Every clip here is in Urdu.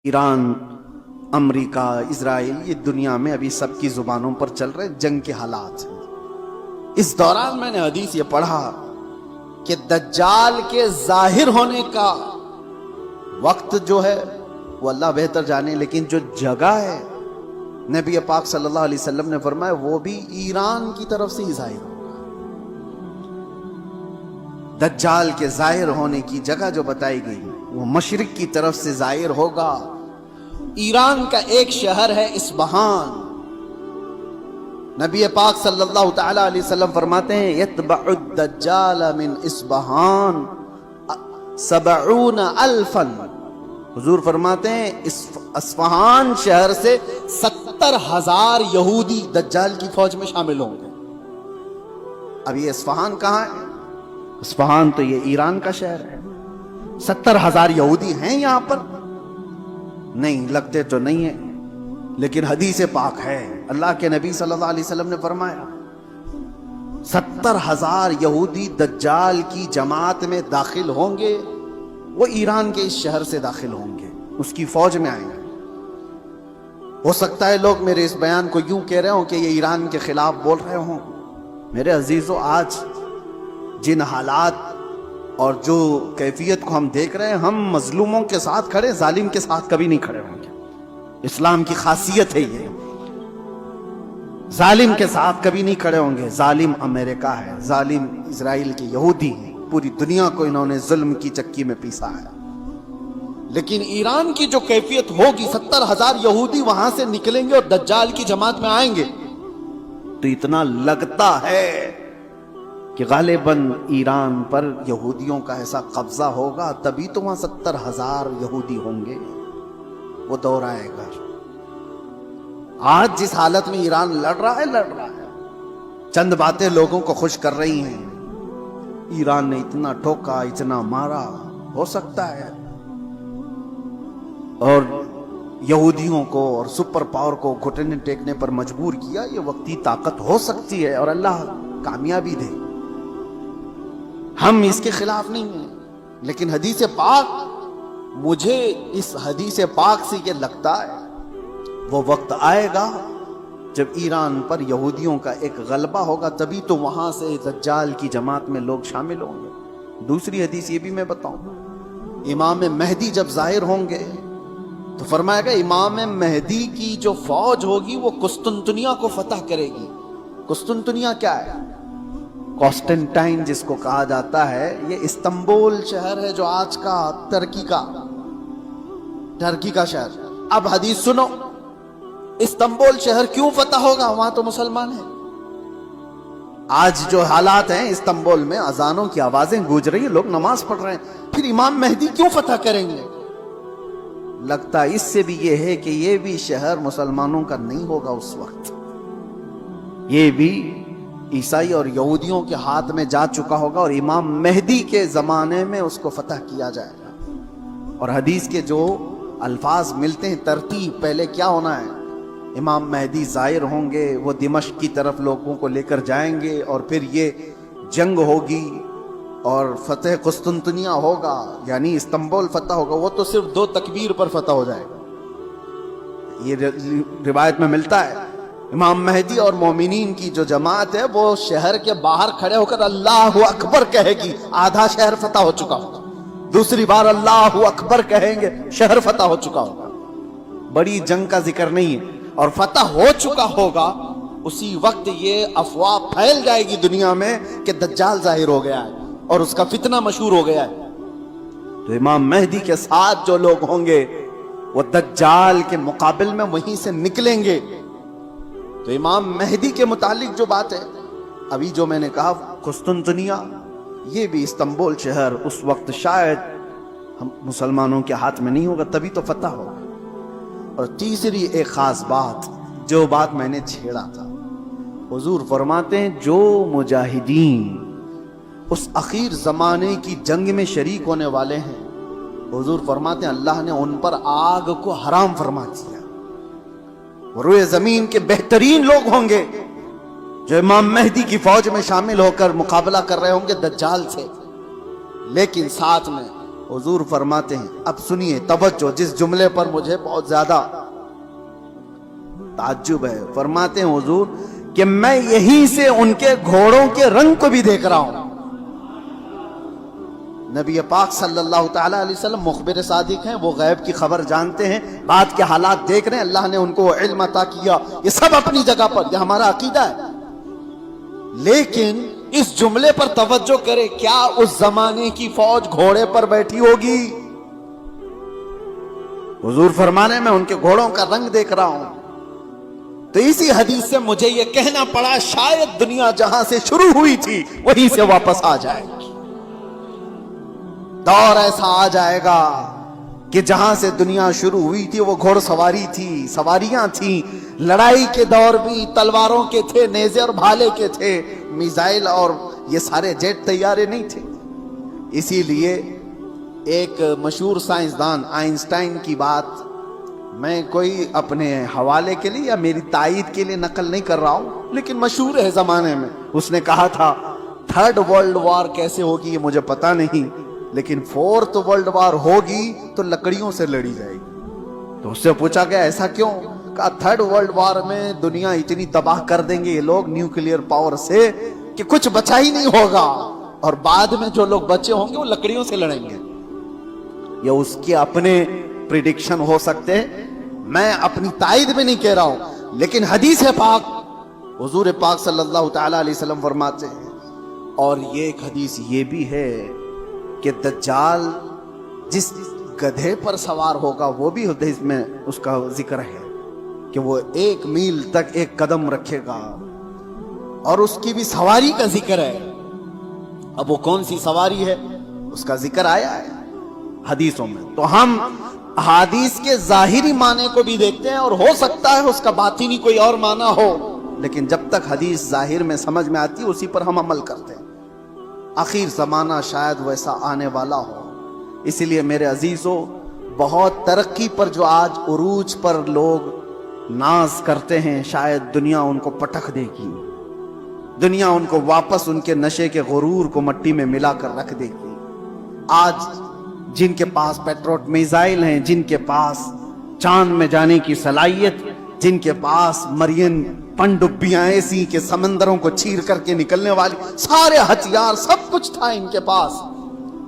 ایران، امریکہ، اسرائیل، یہ دنیا میں ابھی سب کی زبانوں پر چل رہے جنگ کے حالات ہیں۔ اس دوران میں نے حدیث یہ پڑھا کہ دجال کے ظاہر ہونے کا وقت جو ہے وہ اللہ بہتر جانے، لیکن جو جگہ ہے نبی پاک صلی اللہ علیہ وسلم نے فرمایا وہ بھی ایران کی طرف سے ہی ظاہر ہوگا۔ دجال کے ظاہر ہونے کی جگہ جو بتائی گئی وہ مشرق کی طرف سے ظاہر ہوگا۔ ایران کا ایک شہر ہے اصفہان۔ نبی پاک صلی اللہ تعالی علیہ وسلم فرماتے ہیں یتبع الدجال من اصفہان 70,000۔ حضور فرماتے ہیں اصفہان شہر سے 70,000 یہودی دجال کی فوج میں شامل ہوں گے۔ اب یہ اصفہان کہاں ہے؟ اصفہان تو یہ ایران کا شہر ہے۔ 70,000 یہودی ہیں یہاں پر؟ نہیں، لگتے تو نہیں ہیں، لیکن حدیث پاک ہے، اللہ کے نبی صلی اللہ علیہ وسلم نے فرمایا 70,000 یہودی دجال کی جماعت میں داخل ہوں گے، وہ ایران کے اس شہر سے داخل ہوں گے، اس کی فوج میں آئیں گے۔ ہو سکتا ہے لوگ میرے اس بیان کو یوں کہہ رہے ہوں کہ یہ ایران کے خلاف بول رہے ہوں۔ میرے عزیزو، آج جن حالات اور جو کیفیت کو ہم دیکھ رہے ہیں، ہم مظلوموں کے ساتھ کھڑے، ظالم کے ساتھ کبھی نہیں کھڑے ہوں گے۔ اسلام کی خاصیت ہے یہ، ظالم کے ساتھ کبھی نہیں کھڑے ہوں گے۔ ظالم امریکہ ہے، ظالم اسرائیل کے یہودی ہیں، پوری دنیا کو انہوں نے ظلم کی چکی میں پیسا ہے۔ لیکن ایران کی جو کیفیت ہوگی، 70,000 یہودی وہاں سے نکلیں گے اور دجال کی جماعت میں آئیں گے، تو اتنا لگتا ہے کہ غالباً ایران پر یہودیوں کا ایسا قبضہ ہوگا، تبھی تو وہاں 70,000 یہودی ہوں گے۔ وہ دور آئے گا۔ آج جس حالت میں ایران لڑ رہا ہے، چند باتیں لوگوں کو خوش کر رہی ہیں۔ ایران نے اتنا ٹھوکا، اتنا مارا، ہو سکتا ہے، اور یہودیوں کو اور سپر پاور کو گھٹنے ٹیکنے پر مجبور کیا، یہ وقتی طاقت ہو سکتی ہے، اور اللہ کامیابی دے۔ ہم اس کے خلاف نہیں ہیں، لیکن حدیث پاک، مجھے اس حدیث پاک سے یہ لگتا ہے وہ وقت آئے گا جب ایران پر یہودیوں کا ایک غلبہ ہوگا، تبھی تو وہاں سے دجال کی جماعت میں لوگ شامل ہوں گے۔ دوسری حدیث یہ بھی میں بتاؤں، امام مہدی جب ظاہر ہوں گے تو فرمایا گا امام مہدی کی جو فوج ہوگی وہ قسطنطنیہ کو فتح کرے گی۔ قسطنطنیہ کیا ہے؟ کانسٹنٹائن جس کو کہا جاتا ہے، یہ استنبول شہر ہے جو آج کا ترکی کا شہر۔ اب حدیث سنو، استنبول شہر کیوں فتح ہوگا؟ وہاں تو مسلمان ہیں۔ آج جو حالات ہیں استنبول میں، اذانوں کی آوازیں گونج رہی ہیں، لوگ نماز پڑھ رہے ہیں، پھر امام مہدی کیوں فتح کریں گے؟ لگتا اس سے بھی یہ ہے کہ یہ بھی شہر مسلمانوں کا نہیں ہوگا اس وقت، یہ بھی عیسائی اور یہودیوں کے ہاتھ میں جا چکا ہوگا، اور امام مہدی کے زمانے میں اس کو فتح کیا جائے گا۔ اور حدیث کے جو الفاظ ملتے ہیں، ترتیب پہلے کیا ہونا ہے؟ امام مہدی ظاہر ہوں گے، وہ دمشق کی طرف لوگوں کو لے کر جائیں گے، اور پھر یہ جنگ ہوگی اور فتح قسطنطنیہ ہوگا، یعنی استنبول فتح ہوگا۔ وہ تو صرف 2 تکبیر پر فتح ہو جائے گا، یہ روایت میں ملتا ہے۔ امام مہدی اور مومنین کی جو جماعت ہے وہ شہر کے باہر کھڑے ہو کر اللہ اکبر کہے گی، آدھا شہر فتح ہو چکا ہوگا۔ دوسری بار اللہ اکبر کہیں گے، شہر فتح ہو چکا ہوگا۔ بڑی جنگ کا ذکر نہیں ہے، اور فتح ہو چکا ہوگا اسی وقت یہ افواہ پھیل جائے گی دنیا میں کہ دجال ظاہر ہو گیا ہے اور اس کا فتنہ مشہور ہو گیا ہے۔ تو امام مہدی کے ساتھ جو لوگ ہوں گے وہ دجال کے مقابل میں وہیں سے نکلیں گے۔ تو امام مہدی کے متعلق جو بات ہے، ابھی جو میں نے کہا قسطنطنیہ، یہ بھی استنبول شہر اس وقت شاید ہم مسلمانوں کے ہاتھ میں نہیں ہوگا، تبھی تو فتح ہوگا۔ اور تیسری ایک خاص بات، جو بات میں نے چھیڑا تھا، حضور فرماتے ہیں جو مجاہدین اس اخیر زمانے کی جنگ میں شریک ہونے والے ہیں، حضور فرماتے ہیں اللہ نے ان پر آگ کو حرام فرما دیا۔ روئے زمین کے بہترین لوگ ہوں گے جو امام مہدی کی فوج میں شامل ہو کر مقابلہ کر رہے ہوں گے دجال سے، لیکن ساتھ میں حضور فرماتے ہیں, اب سنیے توجہ, جس جملے پر مجھے بہت زیادہ تعجب ہے, فرماتے ہیں حضور کہ میں یہیں سے ان کے گھوڑوں کے رنگ کو بھی دیکھ رہا ہوں. نبی پاک صلی اللہ تعالی علیہ وسلم مخبر صادق ہیں, وہ غیب کی خبر جانتے ہیں, بعد کے حالات دیکھ رہے ہیں, اللہ نے ان کو علم عطا کیا, یہ سب اپنی جگہ پر, یہ ہمارا عقیدہ ہے. لیکن اس جملے پر توجہ کرے, کیا اس زمانے کی فوج گھوڑے پر بیٹھی ہوگی؟ حضور فرمانے میں ان کے گھوڑوں کا رنگ دیکھ رہا ہوں. تو اسی حدیث سے مجھے یہ کہنا پڑا, شاید دنیا جہاں سے شروع ہوئی تھی وہیں سے واپس آ جائے گی. دور ایسا آ جائے گا کہ جہاں سے دنیا شروع ہوئی تھی وہ گھوڑ سواری تھی, سواریاں تھیں, لڑائی کے دور بھی تلواروں کے تھے, نیزے اور بھالے کے تھے, میزائل اور یہ سارے جیٹ طیارے نہیں تھے. اسی لیے ایک مشہور سائنسدان آئنسٹائن کی بات میں کوئی اپنے حوالے کے لیے یا میری تائید کے لیے نقل نہیں کر رہا ہوں, لیکن مشہور ہے زمانے میں. اس نے کہا تھا تھرڈ ورلڈ وار کیسے ہوگی یہ مجھے پتا نہیں, لیکن فورتھ ورلڈ وار ہوگی تو لکڑیوں سے لڑی جائے گی. تو اس سے پوچھا گیا ایسا کیوں؟ کہا تھرڈ ورلڈ وار میں دنیا اتنی تباہ کر دیں گے یہ لوگ نیوکلیئر پاور سے کہ کچھ بچا ہی نہیں ہوگا, اور بعد میں جو لوگ بچے ہوں گے وہ لکڑیوں سے لڑیں گے. یہ اس کے اپنے پریڈکشن ہو سکتے ہیں, میں اپنی تائید میں نہیں کہہ رہا ہوں, لیکن حدیث پاک حضور پاک صلی اللہ تعالی علیہ وسلم فرماتے ہیں. اور یہ ایک حدیث یہ بھی ہے کہ دجال جس گدھے پر سوار ہوگا وہ بھی حدیث میں اس کا ذکر ہے کہ وہ 1 میل تک 1 قدم رکھے گا, اور اس کی بھی سواری کا ذکر ہے. اب وہ کون سی سواری ہے اس کا ذکر آیا ہے حدیثوں میں. تو ہم حدیث کے ظاہری معنی کو بھی دیکھتے ہیں, اور ہو سکتا ہے اس کا باطنی کوئی اور معنی ہو, لیکن جب تک حدیث ظاہر میں سمجھ میں آتی ہے اسی پر ہم عمل کرتے ہیں. آخر زمانہ شاید ویسا آنے والا ہو. اسی لیے میرے عزیزوں, بہت ترقی پر جو آج عروج پر لوگ ناز کرتے ہیں, شاید دنیا ان کو پٹخ دے گی, دنیا ان کو واپس ان کے نشے کے غرور کو مٹی میں ملا کر رکھ دے گی. آج جن کے پاس پیٹروٹ میزائل ہیں, جن کے پاس چاند میں جانے کی صلاحیت, جن کے پاس مرین پنڈبیاں ایسی کہ سمندروں کو چیر کر کے نکلنے والی سارے ہتھیار سب کچھ تھا ان کے پاس,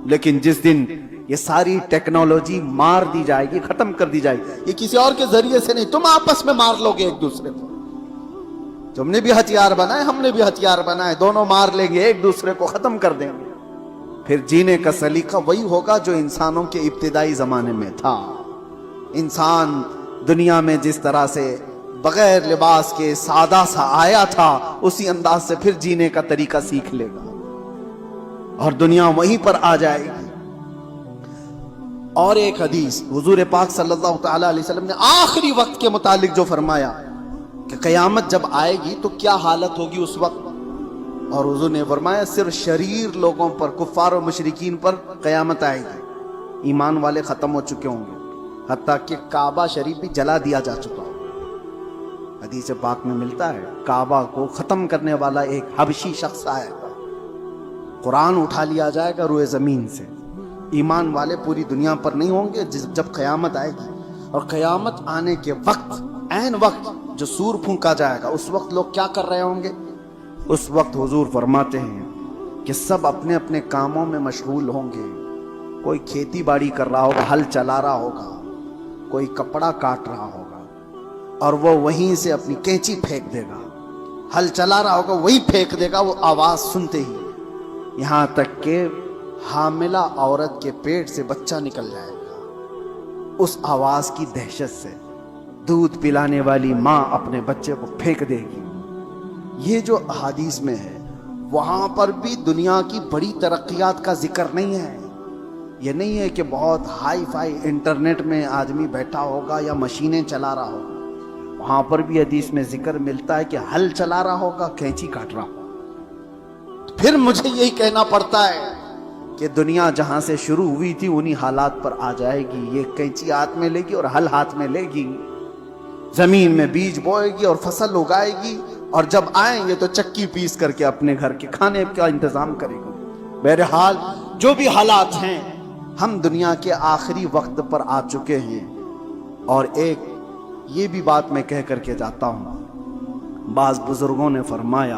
لیکن جس دن یہ ساری ٹیکنالوجی مار دی جائے گی, ختم کر دی جائے گی, یہ کسی اور کے ذریعے سے نہیں, تم آپس میں مار لو گے ایک دوسرے کو. تم نے بھی ہتھیار بنائے, ہم نے بھی ہتھیار بنائے, دونوں مار لیں گے, ایک دوسرے کو ختم کر دیں گے. پھر جینے کا سلیقہ وہی ہوگا جو انسانوں کے ابتدائی زمانے میں تھا. انسان دنیا میں جس طرح سے بغیر لباس کے سادہ سا آیا تھا, اسی انداز سے پھر جینے کا طریقہ سیکھ لے گا, اور دنیا وہیں پر آ جائے گی. اور ایک حدیث حضور پاک صلی اللہ تعالی علیہ وسلم نے آخری وقت کے متعلق جو فرمایا کہ قیامت جب آئے گی تو کیا حالت ہوگی اس وقت, اور حضور نے فرمایا صرف شریر لوگوں پر, کفار و مشرکین پر قیامت آئے گی, ایمان والے ختم ہو چکے ہوں گے, حتیٰ کہ کعبہ شریف بھی جلا دیا جا چکا ہو. حدیث پاک میں ملتا ہے کعبہ کو ختم کرنے والا ایک حبشی شخص آئے گا, قرآن اٹھا لیا جائے گا روئے زمین سے. ایمان والے پوری دنیا پر نہیں ہوں گے جب قیامت آئے گی, اور قیامت آنے کے وقت, عین وقت جو سور پھونکا جائے گا, اس وقت لوگ کیا کر رہے ہوں گے؟ اس وقت حضور فرماتے ہیں کہ سب اپنے اپنے کاموں میں مشغول ہوں گے. کوئی کھیتی باڑی کر رہا ہوگا, ہل چلا رہا ہوگا, کوئی کپڑا کاٹ رہا ہوگا, اور وہ وہیں سے اپنی کینچی پھینک دے گا, ہل چلا رہا ہوگا وہی پھینک دے گا, وہ آواز سنتے ہی, یہاں تک کہ حاملہ عورت کے پیٹ سے بچہ نکل جائے گا. اس آواز کی دہشت سے دودھ پلانے والی ماں اپنے بچے کو پھینک دے گی. یہ جو احادیث میں ہے, وہاں پر بھی دنیا کی بڑی ترقیات کا ذکر نہیں ہے. یہ نہیں ہے کہ بہت ہائی فائی انٹرنیٹ میں آدمی بیٹھا ہوگا یا مشینیں چلا رہا ہوگا. وہاں پر بھی حدیث میں ذکر ملتا ہے کہ ہل چلا رہا ہوگا, کینچی کاٹ رہا ہوگا. پھر مجھے یہی کہنا پڑتا ہے کہ دنیا جہاں سے شروع ہوئی تھی انہی حالات پر آ جائے گی. یہ کینچی ہاتھ میں لے گی اور ہل ہاتھ میں لے گی, زمین میں بیج بوئے گی اور فصل اگائے گی, اور جب آئیں گے تو چکی پیس کر کے اپنے گھر کے کھانے کا انتظام کرے گی. بہرحال جو بھی حالات ہیں, ہم دنیا کے آخری وقت پر آ چکے ہیں. اور ایک یہ بھی بات میں کہہ کر کے جاتا ہوں، بعض بزرگوں نے فرمایا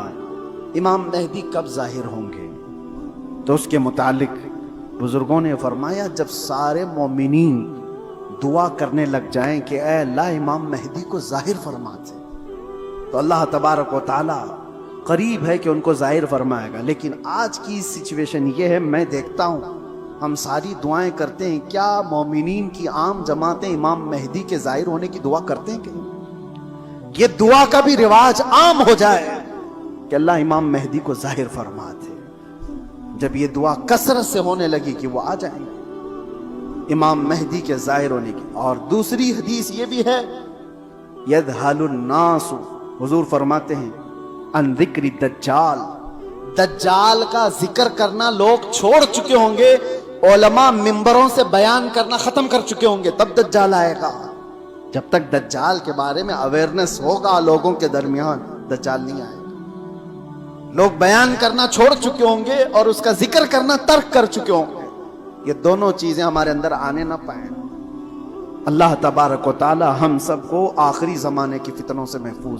امام مہدی کب ظاہر ہوں گے؟ تو اس کے متعلق بزرگوں نے فرمایا جب سارے مومنین دعا کرنے لگ جائیں کہ اے اللہ امام مہدی کو ظاہر فرما دے، تو اللہ تبارک و تعالی قریب ہے کہ ان کو ظاہر فرمائے گا. لیکن آج کی سچویشن یہ ہے، میں دیکھتا ہوں ہم ساری دعائیں کرتے ہیں، کیا مومنین کی عام جماعتیں امام مہدی کے ظاہر ہونے کی دعا کرتے ہیں؟ کہ یہ دعا کا بھی رواج عام ہو جائے کہ اللہ امام مہدی کو ظاہر فرما دے. جب یہ دعا کثرت سے ہونے لگی کہ وہ آ جائیں گے امام مہدی کے ظاہر ہونے کی. اور دوسری حدیث یہ بھی ہے، یذہل الناس، حضور فرماتے ہیں ان ذکر الدجال، دجال کا ذکر کرنا لوگ چھوڑ چکے ہوں گے، علماء ممبروں سے بیان کرنا ختم کر چکے ہوں گے، تب دجال آئے گا. جب تک دجال کے بارے میں اویئرنس ہوگا لوگوں کے درمیان، دجال نہیں آئے گا. لوگ بیان کرنا چھوڑ چکے ہوں گے اور اس کا ذکر کرنا ترک کر چکے ہوں گے. یہ دونوں چیزیں ہمارے اندر آنے نہ پائیں. اللہ تبارک و تعالی ہم سب کو آخری زمانے کی فتنوں سے محفوظ